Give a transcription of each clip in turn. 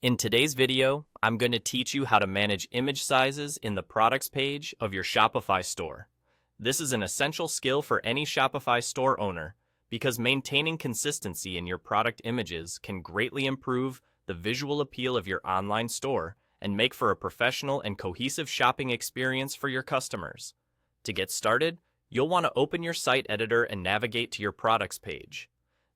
In today's video, I'm going to teach you how to manage image sizes in the products page of your Shopify store. This is an essential skill for any Shopify store owner because maintaining consistency in your product images can greatly improve the visual appeal of your online store and make for a professional and cohesive shopping experience for your customers. To get started, you'll want to open your site editor and navigate to your products page.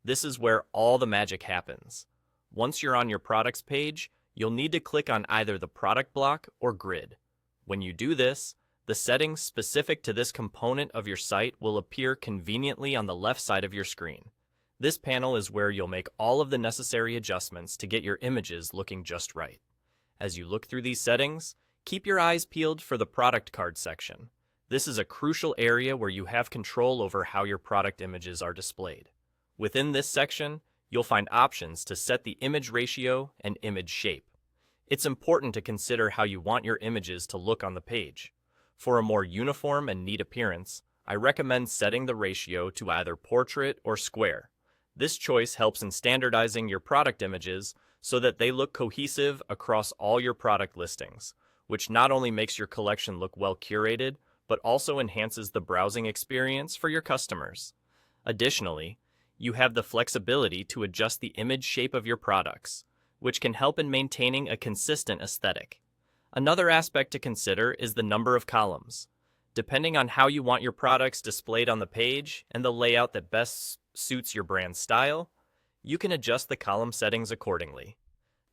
This is where all the magic happens. Once you're on your products page, you'll need to click on either the product block or grid. When you do this, the settings specific to this component of your site will appear conveniently on the left side of your screen. This panel is where you'll make all of the necessary adjustments to get your images looking just right. As you look through these settings, keep your eyes peeled for the product card section. This is a crucial area where you have control over how your product images are displayed. Within this section, you'll find options to set the image ratio and image shape. It's important to consider how you want your images to look on the page. For a more uniform and neat appearance, I recommend setting the ratio to either portrait or square. This choice helps in standardizing your product images so that they look cohesive across all your product listings, which not only makes your collection look well curated, but also enhances the browsing experience for your customers. Additionally, you have the flexibility to adjust the image shape of your products, which can help in maintaining a consistent aesthetic. Another aspect to consider is the number of columns. Depending on how you want your products displayed on the page and the layout that best suits your brand style, you can adjust the column settings accordingly.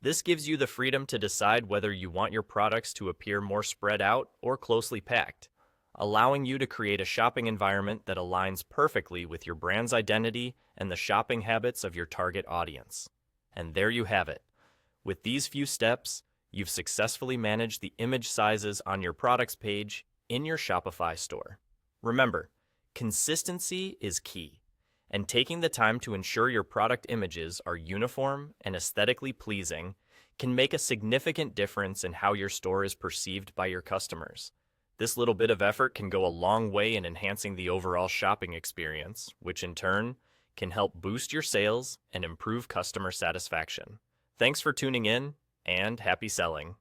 This gives you the freedom to decide whether you want your products to appear more spread out or closely packed, allowing you to create a shopping environment that aligns perfectly with your brand's identity and the shopping habits of your target audience. And there you have it. With these few steps, you've successfully managed the image sizes on your products page in your Shopify store. Remember, consistency is key, and taking the time to ensure your product images are uniform and aesthetically pleasing can make a significant difference in how your store is perceived by your customers. This little bit of effort can go a long way in enhancing the overall shopping experience, which in turn can help boost your sales and improve customer satisfaction. Thanks for tuning in, and happy selling.